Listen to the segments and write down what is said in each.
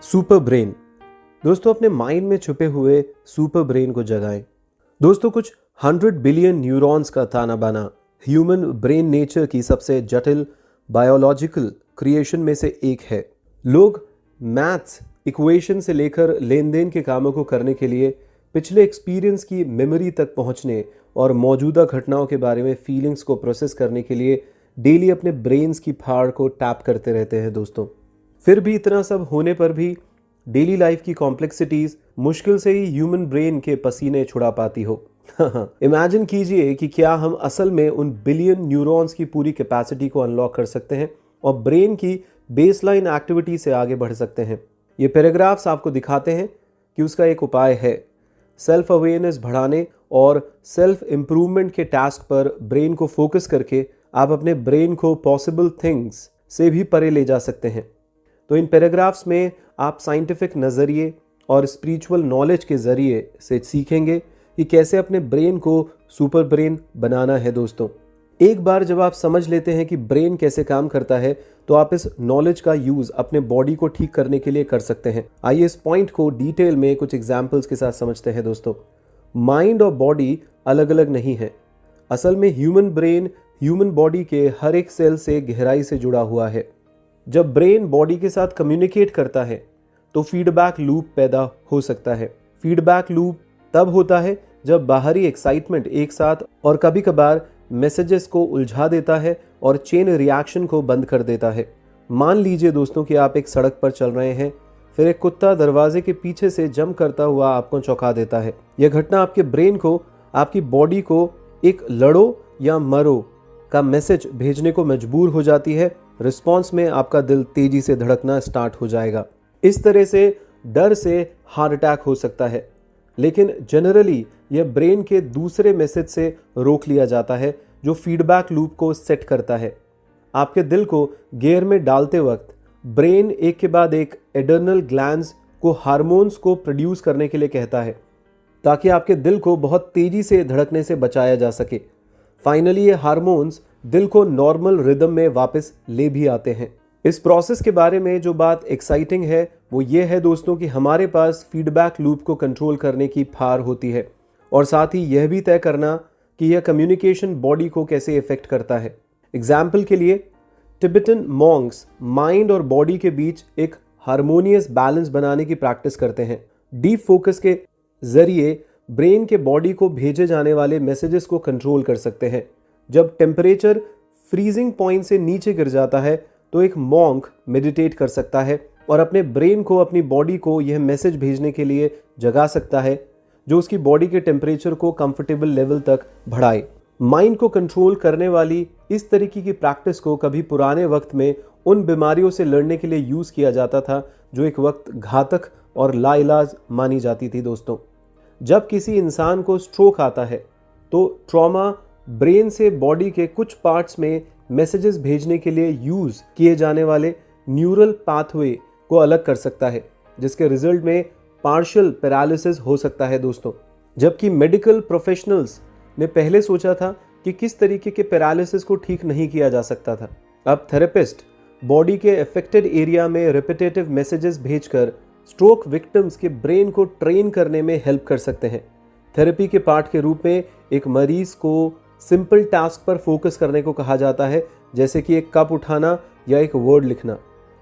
Super brain. दोस्तों, अपने mind में छुपे हुए सुपर ब्रेन को जगाएं। दोस्तों, कुछ 100 बिलियन न्यूरॉन्स का ताना बाना ह्यूमन ब्रेन नेचर की सबसे जटिल बायोलॉजिकल क्रिएशन में से एक है। लोग मैथ्स इक्वेशन से लेकर लेन देन के कामों को करने के लिए पिछले एक्सपीरियंस की मेमोरी तक पहुंचने और मौजूदा घटनाओं के बारे में फीलिंग्स को प्रोसेस करने के लिए डेली अपने ब्रेन्स की फाड़ को टैप करते रहते हैं। दोस्तों, फिर भी इतना सब होने पर भी डेली लाइफ की कॉम्प्लेक्सिटीज मुश्किल से ही ह्यूमन ब्रेन के पसीने छुड़ा पाती हो। इमेजिन कीजिए कि क्या हम असल में उन बिलियन न्यूरॉन्स की पूरी कैपेसिटी को अनलॉक कर सकते हैं और ब्रेन की बेसलाइन एक्टिविटी से आगे बढ़ सकते हैं। ये पैराग्राफ्स आपको दिखाते हैं कि उसका एक उपाय है। सेल्फ अवेयरनेस बढ़ाने और सेल्फ इम्प्रूवमेंट के टास्क पर ब्रेन को फोकस करके आप अपने ब्रेन को पॉसिबल थिंग्स से भी परे ले जा सकते हैं। तो इन पैराग्राफ्स में आप साइंटिफिक नज़रिए और स्पिरिचुअल नॉलेज के ज़रिए से सीखेंगे कि कैसे अपने ब्रेन को सुपर ब्रेन बनाना है। दोस्तों, एक बार जब आप समझ लेते हैं कि ब्रेन कैसे काम करता है तो आप इस नॉलेज का यूज़ अपने बॉडी को ठीक करने के लिए कर सकते हैं। आइए इस पॉइंट को डिटेल में कुछ एग्जाम्पल्स के साथ समझते हैं। दोस्तों, माइंड और बॉडी अलग अलग नहीं है। असल में ह्यूमन ब्रेन ह्यूमन बॉडी के हर एक सेल से गहराई से जुड़ा हुआ है। जब ब्रेन बॉडी के साथ कम्युनिकेट करता है तो फीडबैक लूप पैदा हो सकता है। फीडबैक लूप तब होता है जब बाहरी एक्साइटमेंट एक साथ और कभी कभार मैसेजेस को उलझा देता है और चेन रिएक्शन को बंद कर देता है। मान लीजिए दोस्तों कि आप एक सड़क पर चल रहे हैं, फिर एक कुत्ता दरवाजे के पीछे से जंप करता हुआ आपको चौंका देता है। यह घटना आपके ब्रेन को, आपकी बॉडी को एक लड़ो या मरो का मैसेज भेजने को मजबूर हो जाती है। रिस्पॉन्स में आपका दिल तेजी से धड़कना स्टार्ट हो जाएगा। इस तरह से डर से हार्ट अटैक हो सकता है, लेकिन जनरली यह ब्रेन के दूसरे मैसेज से रोक लिया जाता है जो फीडबैक लूप को सेट करता है। आपके दिल को गियर में डालते वक्त ब्रेन एक के बाद एक एड्रेनल ग्लैंड्स को हार्मोन्स को प्रोड्यूस करने के लिए कहता है ताकि आपके दिल को बहुत तेजी से धड़कने से बचाया जा सके। फाइनली ये हार्मोन्स दिल को नॉर्मल रिदम में वापस ले भी आते हैं। इस प्रोसेस के बारे में जो बात एक्साइटिंग है वो ये है दोस्तों कि हमारे पास फीडबैक लूप को कंट्रोल करने की पावर होती है और साथ ही यह भी तय करना कि यह कम्युनिकेशन बॉडी को कैसे इफेक्ट करता है। एग्जाम्पल के लिए, टिबेटन मॉन्क्स माइंड और बॉडी के बीच एक हार्मोनियस बैलेंस बनाने की प्रैक्टिस करते हैं। डीप फोकस के जरिए ब्रेन के बॉडी को भेजे जाने वाले मैसेजेस को कंट्रोल कर सकते हैं। जब टेम्परेचर फ्रीजिंग पॉइंट से नीचे गिर जाता है तो एक मॉन्क मेडिटेट कर सकता है और अपने ब्रेन को, अपनी बॉडी को यह मैसेज भेजने के लिए जगा सकता है जो उसकी बॉडी के टेम्परेचर को कंफर्टेबल लेवल तक बढ़ाए। माइंड को कंट्रोल करने वाली इस तरीके की प्रैक्टिस को कभी पुराने वक्त में उन बीमारियों से लड़ने के लिए यूज़ किया जाता था जो एक वक्त घातक और लाइलाज मानी जाती थी। दोस्तों, जब किसी इंसान को स्ट्रोक आता है तो ट्रॉमा ब्रेन से बॉडी के कुछ पार्ट्स में मैसेजेस भेजने के लिए यूज़ किए जाने वाले न्यूरल पाथवे को अलग कर सकता है, जिसके रिजल्ट में पार्शियल पैरालिसिस हो सकता है। दोस्तों, जबकि मेडिकल प्रोफेशनल्स ने पहले सोचा था कि किस तरीके के पैरालिसिस को ठीक नहीं किया जा सकता था, अब थेरेपिस्ट बॉडी के अफेक्टेड एरिया में रिपीटेटिव मैसेजेस भेजकर स्ट्रोक विक्टिम्स के ब्रेन को ट्रेन करने में हेल्प कर सकते हैं। थेरेपी के पार्ट के रूप में एक मरीज को सिंपल टास्क पर फोकस करने को कहा जाता है, जैसे कि एक कप उठाना या एक वर्ड लिखना,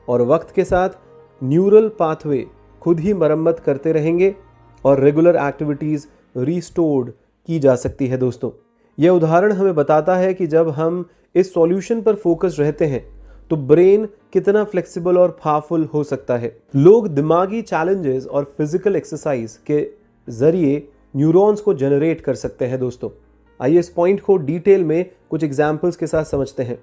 और वक्त के साथ न्यूरल पाथवे खुद ही मरम्मत करते रहेंगे और रेगुलर एक्टिविटीज़ रिस्टोर्ड की जा सकती है। दोस्तों, यह उदाहरण हमें बताता है कि जब हम इस सॉल्यूशन पर फोकस रहते हैं तो ब्रेन कितना फ्लेक्सिबल और पावरफुल हो सकता है। लोग दिमागी चैलेंजेस और फिजिकल एक्सरसाइज के जरिए न्यूरॉन्स को जनरेट कर सकते हैं। दोस्तों, आइए इस पॉइंट को डिटेल में कुछ एग्जाम्पल्स के साथ समझते हैं।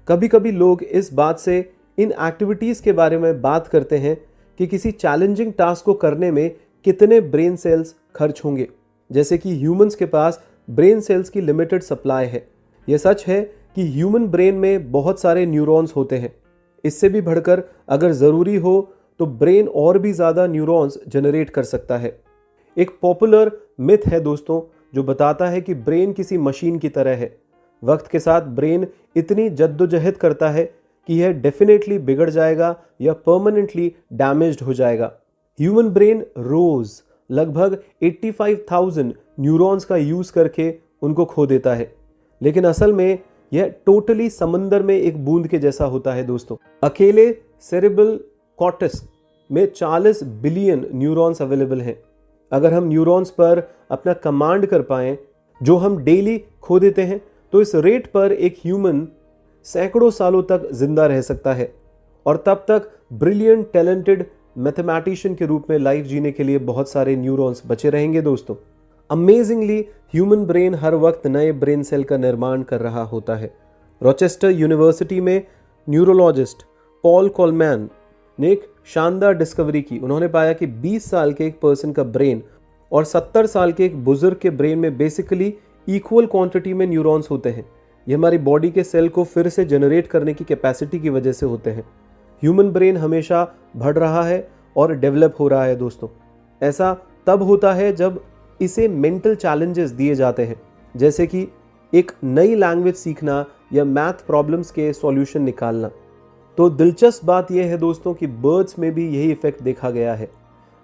कभी कभी लोग इस बात से इन एक्टिविटीज़ के बारे में बात करते हैं कि किसी चैलेंजिंग टास्क को करने में कितने ब्रेन सेल्स खर्च होंगे, जैसे कि ह्यूमंस के पास ब्रेन सेल्स की लिमिटेड सप्लाई है। यह सच है कि ह्यूमन ब्रेन में बहुत सारे न्यूरॉन्स होते हैं। इससे भी बढ़कर अगर ज़रूरी हो तो ब्रेन और भी ज़्यादा न्यूरॉन्स जनरेट कर सकता है। एक पॉपुलर मिथ है दोस्तों जो बताता है कि ब्रेन किसी मशीन की तरह है। वक्त के साथ ब्रेन इतनी जद्दोजहद करता है कि यह डेफिनेटली बिगड़ जाएगा या परमानेंटली डैमेज्ड हो जाएगा। ह्यूमन ब्रेन रोज लगभग 85,000 न्यूरॉन्स का यूज करके उनको खो देता है, लेकिन असल में यह टोटली समंदर में एक बूंद के जैसा होता है दोस्तों। अकेले सेरेब्रल कॉर्टेक्स में 40 बिलियन न्यूरॉन्स अवेलेबल हैं। अगर हम न्यूरॉन्स पर अपना कमांड कर पाएं, जो हम डेली खो देते हैं, तो इस रेट पर एक ह्यूमन सैकड़ों सालों तक जिंदा रह सकता है और तब तक ब्रिलियंट टैलेंटेड मैथमेटिशियन के रूप में लाइफ जीने के लिए बहुत सारे न्यूरॉन्स बचे रहेंगे दोस्तों। अमेजिंगली ह्यूमन ब्रेन हर वक्त नए ब्रेन सेल का निर्माण कर रहा होता है। रोचेस्टर यूनिवर्सिटी में न्यूरोलॉजिस्ट पॉल कोलमैन ने एक शानदार डिस्कवरी की। उन्होंने पाया कि 20 साल के एक पर्सन का ब्रेन और 70 साल के एक बुजुर्ग के ब्रेन में बेसिकली इक्वल क्वांटिटी में न्यूरॉन्स होते हैं। ये हमारी बॉडी के सेल को फिर से जनरेट करने की कैपेसिटी की वजह से होते हैं। ह्यूमन ब्रेन हमेशा बढ़ रहा है और डेवलप हो रहा है दोस्तों। ऐसा तब होता है जब इसे मेंटल चैलेंजेस दिए जाते हैं, जैसे कि एक नई लैंग्वेज सीखना या मैथ प्रॉब्लम्स के सॉल्यूशन निकालना। तो दिलचस्प बात यह है दोस्तों कि बर्ड्स में भी यही इफेक्ट देखा गया है।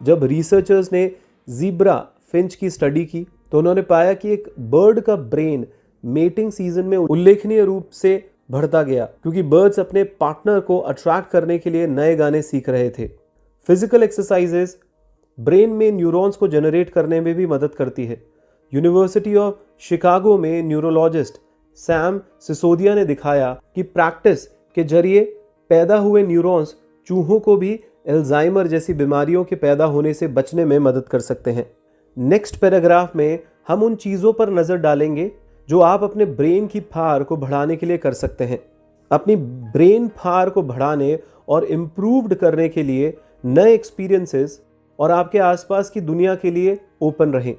जब रिसर्चर्स ने ज़ीब्रा फिंच की स्टडी की तो उन्होंने पाया कि एक बर्ड का ब्रेन मेटिंग सीजन में उल्लेखनीय रूप से बढ़ता गया, क्योंकि बर्ड्स अपने पार्टनर को अट्रैक्ट करने के लिए नए गाने सीख रहे थे। फिजिकल एक्सरसाइजेस ब्रेन में न्यूरॉन्स को जनरेट करने में भी मदद करती है। यूनिवर्सिटी ऑफ शिकागो में न्यूरोलॉजिस्ट सैम सिसोदिया ने दिखाया कि प्रैक्टिस के जरिए पैदा हुए न्यूरॉन्स चूहों को भी एल्जाइमर जैसी बीमारियों के पैदा होने से बचने में मदद कर सकते हैं। नेक्स्ट पैराग्राफ में हम उन चीज़ों पर नज़र डालेंगे जो आप अपने ब्रेन की फार को बढ़ाने के लिए कर सकते हैं। अपनी ब्रेन फार को बढ़ाने और इम्प्रूव्ड करने के लिए नए एक्सपीरियंसेस और आपके आसपास की दुनिया के लिए ओपन रहें।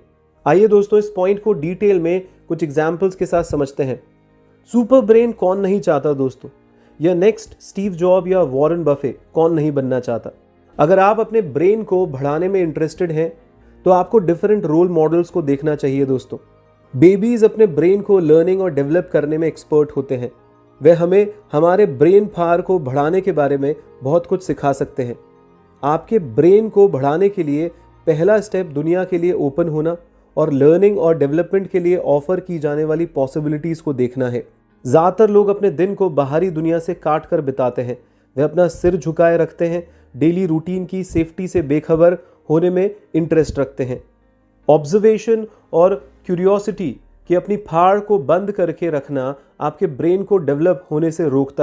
आइए दोस्तों इस पॉइंट को डिटेल में कुछ एग्जाम्पल्स के साथ समझते हैं। सुपर ब्रेन कौन नहीं चाहता दोस्तों, या नेक्स्ट स्टीव जॉब या वॉरेन बफे कौन नहीं बनना चाहता। अगर आप अपने ब्रेन को बढ़ाने में इंटरेस्टेड हैं तो आपको डिफरेंट रोल मॉडल्स को देखना चाहिए दोस्तों। बेबीज अपने ब्रेन को लर्निंग और डेवलप करने में एक्सपर्ट होते हैं। वे हमें हमारे ब्रेन फार को बढ़ाने के बारे में बहुत कुछ सिखा सकते हैं। आपके ब्रेन को बढ़ाने के लिए पहला स्टेप दुनिया के लिए ओपन होना और लर्निंग और डेवलपमेंट के लिए ऑफर की जाने वाली पॉसिबिलिटीज़ को देखना है। ज़्यादातर लोग अपने दिन को बाहरी दुनिया से काट कर बिताते हैं। वे अपना सिर झुकाए रखते हैं, डेली रूटीन की सेफ्टी से बेखबर होने में इंटरेस्ट रखते हैं। ऑब्जर्वेशन और क्यूरियोसिटी कि अपनी फाड़ को बंद करके रखना आपके ब्रेन को डेवलप होने से रोकता